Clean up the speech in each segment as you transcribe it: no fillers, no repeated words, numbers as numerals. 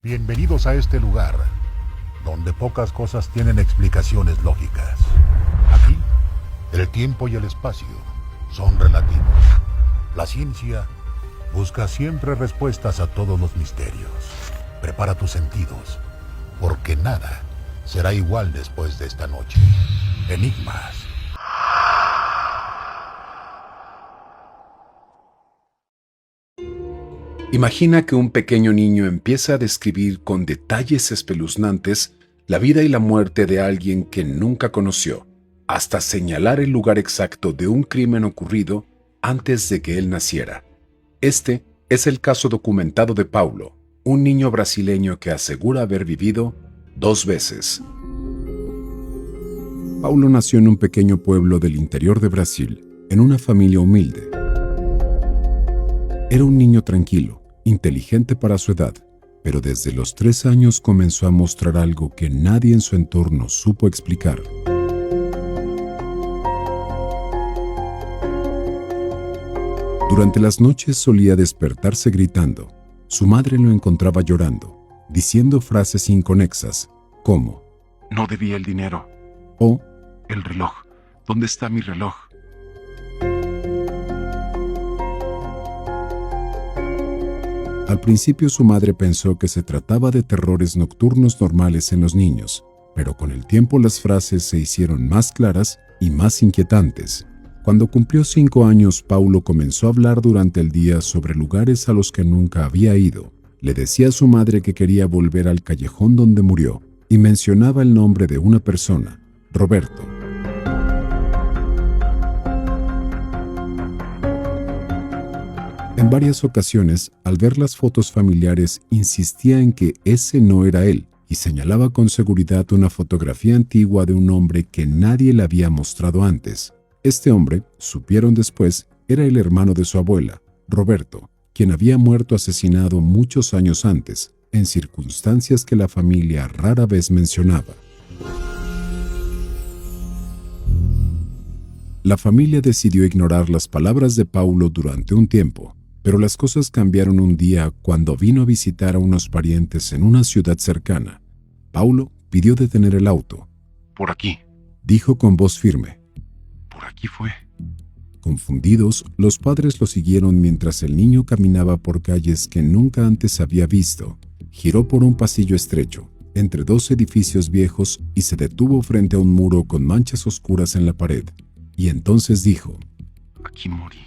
Bienvenidos a este lugar, donde pocas cosas tienen explicaciones lógicas. Aquí, el tiempo y el espacio son relativos. La ciencia busca siempre respuestas a todos los misterios. Prepara tus sentidos, porque nada será igual después de esta noche. Enigmas. Imagina que un pequeño niño empieza a describir con detalles espeluznantes la vida y la muerte de alguien que nunca conoció, hasta señalar el lugar exacto de un crimen ocurrido antes de que él naciera. Este es el caso documentado de Paulo, un niño brasileño que asegura haber vivido 2 veces. Paulo nació en un pequeño pueblo del interior de Brasil, en una familia humilde. Era un niño tranquilo, inteligente para su edad, pero desde los 3 años comenzó a mostrar algo que nadie en su entorno supo explicar. Durante las noches solía despertarse gritando. Su madre lo encontraba llorando, diciendo frases inconexas, como «No debía el dinero» o «El reloj, ¿dónde está mi reloj?». Al principio su madre pensó que se trataba de terrores nocturnos normales en los niños, pero con el tiempo las frases se hicieron más claras y más inquietantes. Cuando cumplió 5 años, Paulo comenzó a hablar durante el día sobre lugares a los que nunca había ido. Le decía a su madre que quería volver al callejón donde murió y mencionaba el nombre de una persona, Roberto. En varias ocasiones, al ver las fotos familiares, insistía en que ese no era él y señalaba con seguridad una fotografía antigua de un hombre que nadie le había mostrado antes. Este hombre, supieron después, era el hermano de su abuela, Roberto, quien había muerto asesinado muchos años antes, en circunstancias que la familia rara vez mencionaba. La familia decidió ignorar las palabras de Paulo durante un tiempo, pero las cosas cambiaron un día cuando vino a visitar a unos parientes en una ciudad cercana. Paulo pidió detener el auto. «Por aquí», dijo con voz firme. «Por aquí fue». Confundidos, los padres lo siguieron mientras el niño caminaba por calles que nunca antes había visto. Giró por un pasillo estrecho, entre 2 edificios viejos y se detuvo frente a un muro con manchas oscuras en la pared. Y entonces dijo: «Aquí morí,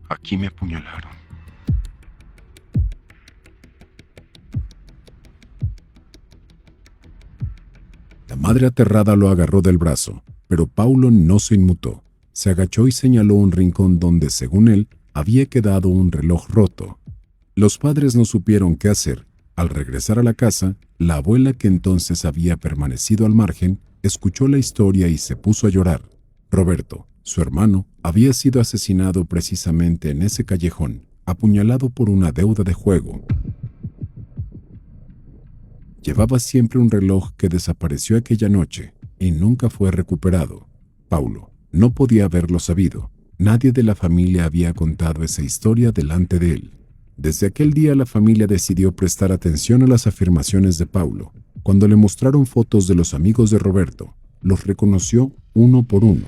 aquí me apuñalaron». La madre aterrada lo agarró del brazo, pero Paulo no se inmutó. Se agachó y señaló un rincón donde, según él, había quedado un reloj roto. Los padres no supieron qué hacer. Al regresar a la casa, la abuela, que entonces había permanecido al margen, escuchó la historia y se puso a llorar. Roberto, su hermano, había sido asesinado precisamente en ese callejón, apuñalado por una deuda de juego. Llevaba siempre un reloj que desapareció aquella noche y nunca fue recuperado. Paulo no podía haberlo sabido. Nadie de la familia había contado esa historia delante de él. Desde aquel día la familia decidió prestar atención a las afirmaciones de Paulo. Cuando le mostraron fotos de los amigos de Roberto, los reconoció uno por uno.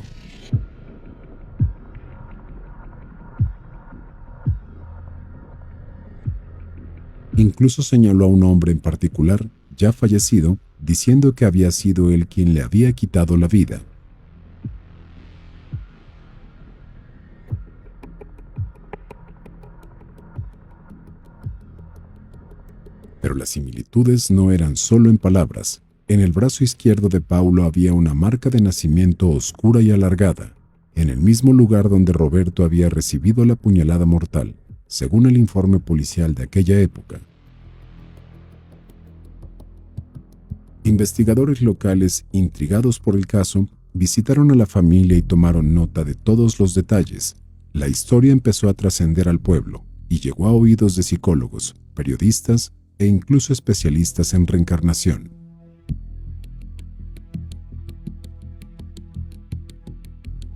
Incluso señaló a un hombre en particular, ya fallecido, diciendo que había sido él quien le había quitado la vida. Pero las similitudes no eran solo en palabras. En el brazo izquierdo de Paulo había una marca de nacimiento oscura y alargada, en el mismo lugar donde Roberto había recibido la puñalada mortal, según el informe policial de aquella época. Investigadores locales, intrigados por el caso, visitaron a la familia y tomaron nota de todos los detalles. La historia empezó a trascender al pueblo y llegó a oídos de psicólogos, periodistas e incluso especialistas en reencarnación.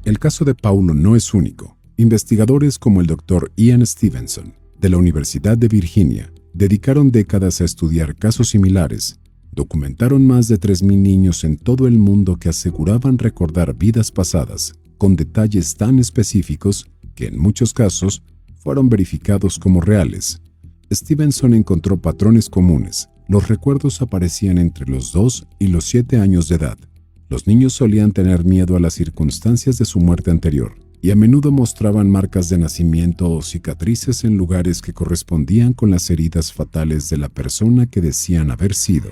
El caso de Paulo no es único. Investigadores como el Dr. Ian Stevenson, de la Universidad de Virginia, Dedicaron décadas a estudiar casos similares. Documentaron más de 3.000 niños en todo el mundo que aseguraban recordar vidas pasadas, con detalles tan específicos que en muchos casos fueron verificados como reales. Stevenson encontró patrones comunes. Los recuerdos aparecían entre los 2 y los 7 años de edad. Los niños solían tener miedo a las circunstancias de su muerte anterior y a menudo mostraban marcas de nacimiento o cicatrices en lugares que correspondían con las heridas fatales de la persona que decían haber sido.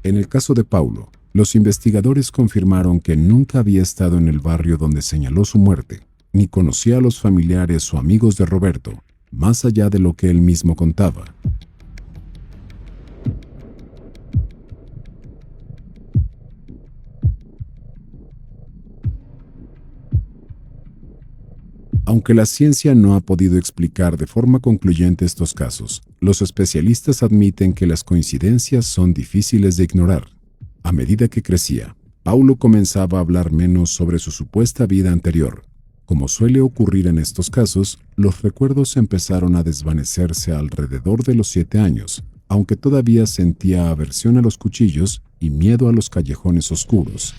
En el caso de Paulo, los investigadores confirmaron que nunca había estado en el barrio donde señaló su muerte, ni conocía a los familiares o amigos de Roberto, más allá de lo que él mismo contaba. Aunque la ciencia no ha podido explicar de forma concluyente estos casos, los especialistas admiten que las coincidencias son difíciles de ignorar. A medida que crecía, Paulo comenzaba a hablar menos sobre su supuesta vida anterior. Como suele ocurrir en estos casos, los recuerdos empezaron a desvanecerse alrededor de los 7 años, aunque todavía sentía aversión a los cuchillos y miedo a los callejones oscuros.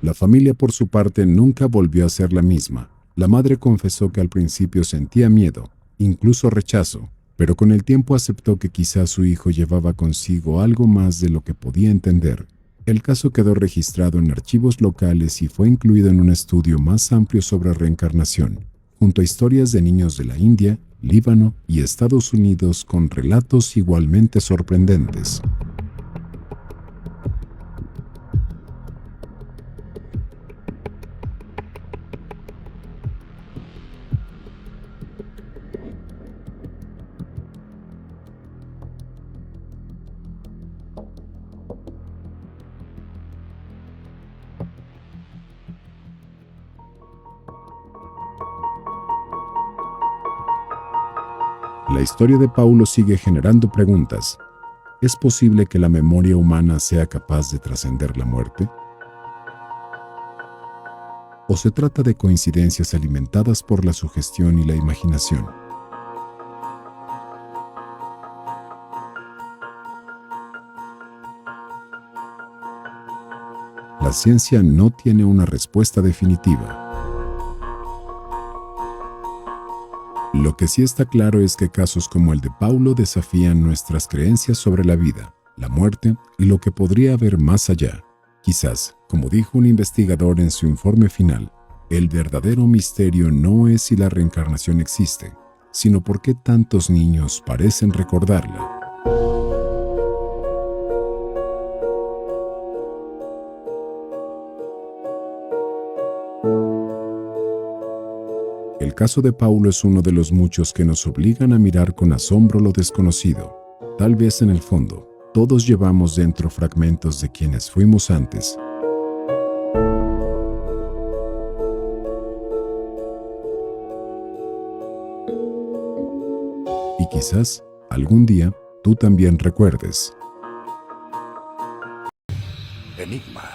La familia, por su parte, nunca volvió a ser la misma. La madre confesó que al principio sentía miedo, incluso rechazo, pero con el tiempo aceptó que quizás su hijo llevaba consigo algo más de lo que podía entender. El caso quedó registrado en archivos locales y fue incluido en un estudio más amplio sobre reencarnación, junto a historias de niños de la India, Líbano y Estados Unidos con relatos igualmente sorprendentes. La historia de Paulo sigue generando preguntas. ¿Es posible que la memoria humana sea capaz de trascender la muerte? ¿O se trata de coincidencias alimentadas por la sugestión y la imaginación? La ciencia no tiene una respuesta definitiva. Lo que sí está claro es que casos como el de Paulo desafían nuestras creencias sobre la vida, la muerte y lo que podría haber más allá. Quizás, como dijo un investigador en su informe final, el verdadero misterio no es si la reencarnación existe, sino por qué tantos niños parecen recordarla. El caso de Paulo es uno de los muchos que nos obligan a mirar con asombro lo desconocido. Tal vez en el fondo, todos llevamos dentro fragmentos de quienes fuimos antes. Y quizás, algún día, tú también recuerdes. Enigma.